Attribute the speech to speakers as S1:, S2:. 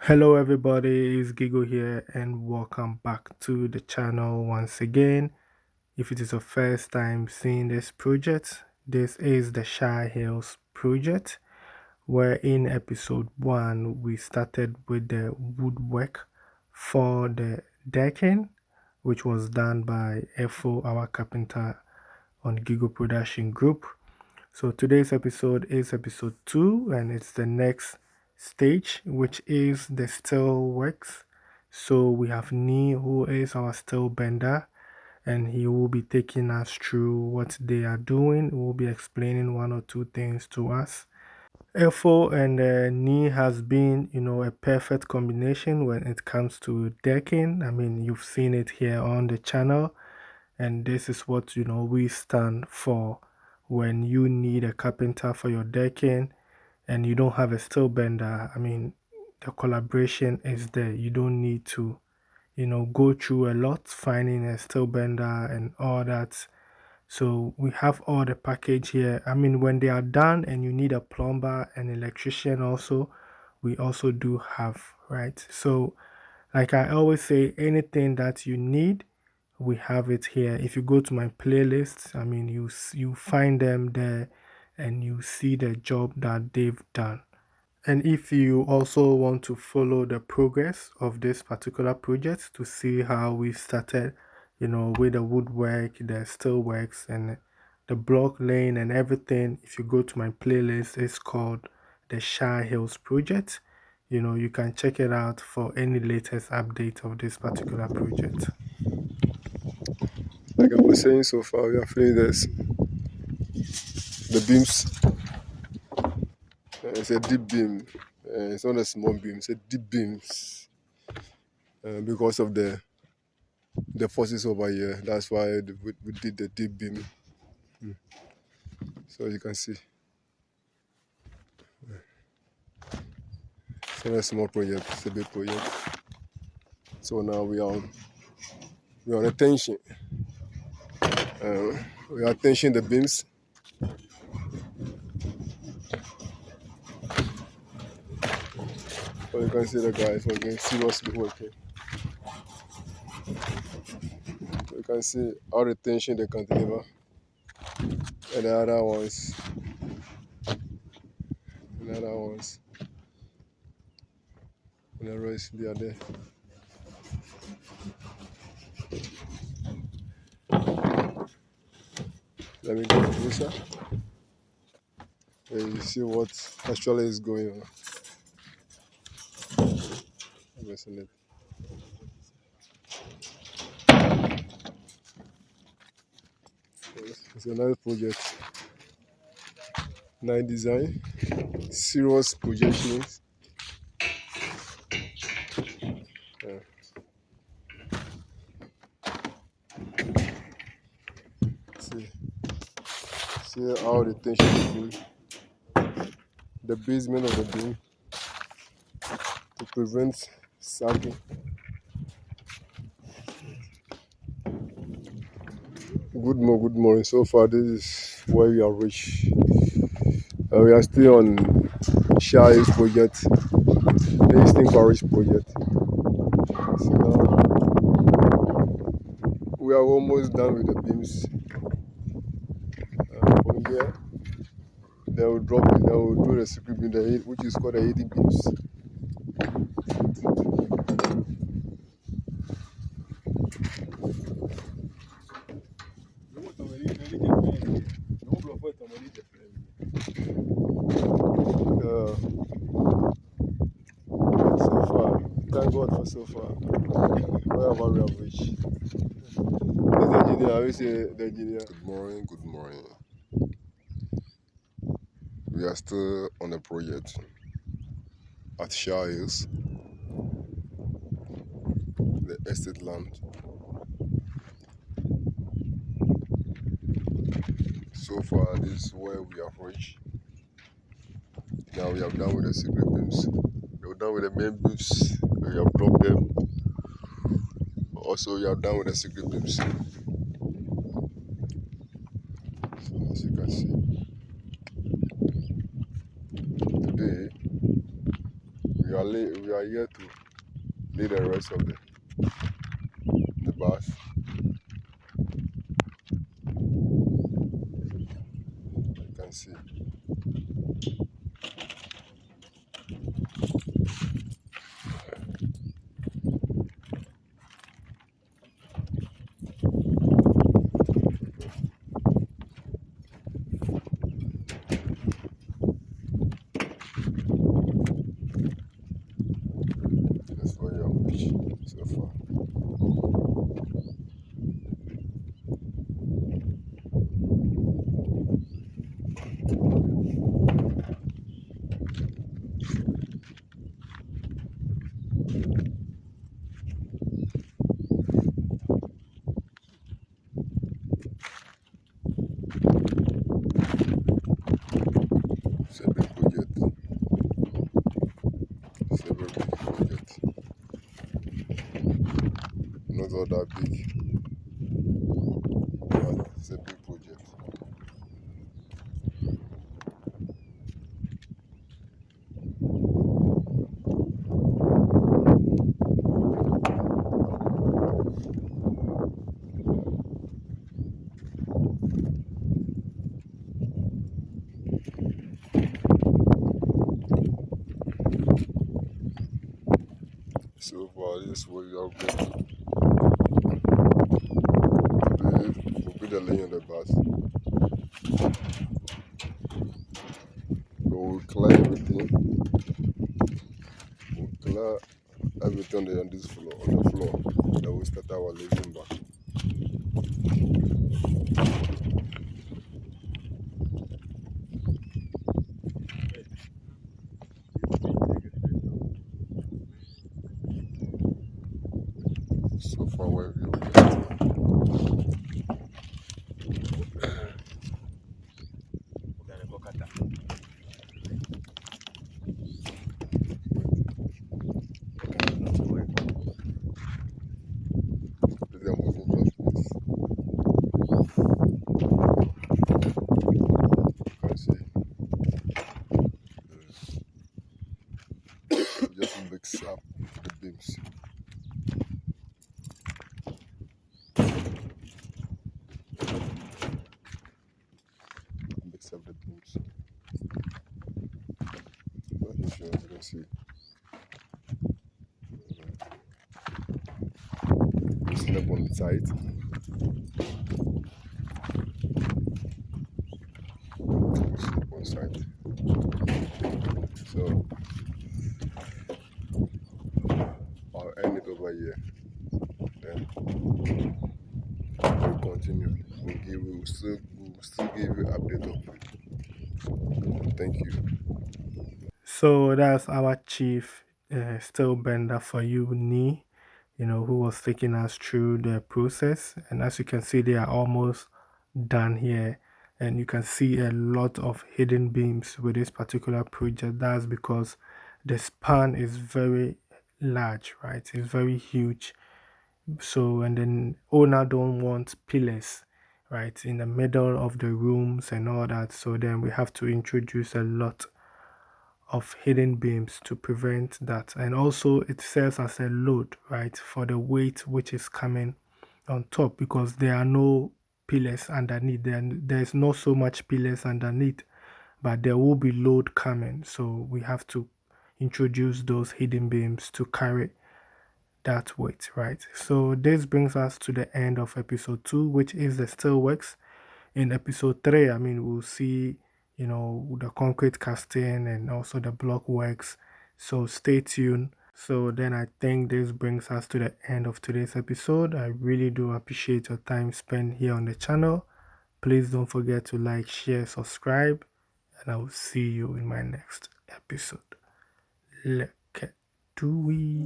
S1: Hello everybody, it's Gigo here and welcome back to the channel once again. If it is your first time seeing this project, this is the Shai Hills project where in episode 1 we started with the woodwork for the decking which was done by FO, our carpenter on Gigo Production Group. So today's episode is episode 2 and it's the next stage which is the still works. So we have Nee who is our still bender and he will be taking us through what they are doing. He will be explaining one or two things to us. FO and Nee has been, a perfect combination when it comes to decking. I mean, you've seen it here on the channel and this is what we stand for when you need a carpenter for your decking and you don't have a steel bender. I mean, the collaboration is there. You don't need to go through a lot finding a steel bender and all that. So we have all the package here. I mean, when they are done and you need a plumber and electrician also, we also do have, right? So like I always say, anything that you need, we have it here. If you go to my playlist, I mean, you find them there, and you see the job that they've done. And if you also want to follow the progress of this particular project to see how we started, with the woodwork, the steelworks, and the block laying and everything, if you go to my playlist, it's called the Shai Hills Project. You can check it out for any latest update of this particular project.
S2: Like I was saying so far, we are feeling this the beams. It's a deep beam. It's not a small beam. It's a deep beams because of the forces over here. That's why we did the deep beam. So you can see, it's not a small project. It's a big project. So now we are on a tension. We are tensioning the beams. So you can see the guys working seriously working. So you can see how the tension they can deliver, and the other ones, and the rest they are there. Let me go closer and you see what actually is going on. Listen it. It's a nice project, nice design, serious projections. Yeah. See, see how the tension is being, the basement of the beam to prevent sagging. Good morning. So far, this is where we are reached. We are still on Shai Hills project, the Eastern Parish project. So now we are almost done with the beams. From here, they will drop it. They will do the secret beam, which is called the 80 beams. Uh, so far, thank God for so far. Wherever we have reached. The engineer, I will say the engineer.
S3: Good morning, good morning. We are still on the project at Shai Hills, the estate land. So far, this is where we have reached. Now we are done with the secret beams. We are done with the main beams. We have dropped them. Also, we are done with the secret beams. So, as you can see, today we are we are here to lay the rest of the bars. You can see. That's what you have reached so far. It's a big project. It's a very big project. Not all that big, but it's a big project. So far, this is what you have been. Today will be the laying of the bars. We will clear everything. We'll clear everything on this floor, on the floor. Then we start our living back. So far, where we are. They are moving just please. You can see. Just mix up the beams. Mix up the beams. Not sure as you can see. We slap on the side. We slap on side. So I'll end it over here. Then we'll continue. We'll still give you update of it. Thank you.
S1: So that's our chief still bender for you, Ni, who was taking us through the process. And as you can see, they are almost done here. And you can see a lot of hidden beams with this particular project. That's because the span is very large, right? It's very huge. So, and then owner don't want pillars, right, in the middle of the rooms and all that. So then we have to introduce a lot of hidden beams to prevent that. And also it serves as a load, right, for the weight which is coming on top, because there are no pillars underneath. There's not so much pillars underneath, but there will be load coming. So we have to introduce those hidden beams to carry that weight, right? So this brings us to the end of episode 2, which is the steelworks. In episode 3, I mean, we'll see, the concrete casting and also the block works. So stay tuned. So then I think this brings us to the end of today's episode. I really do appreciate your time spent here on the channel. Please don't forget to like, share, subscribe, and I will see you in my next episode. Look at do we?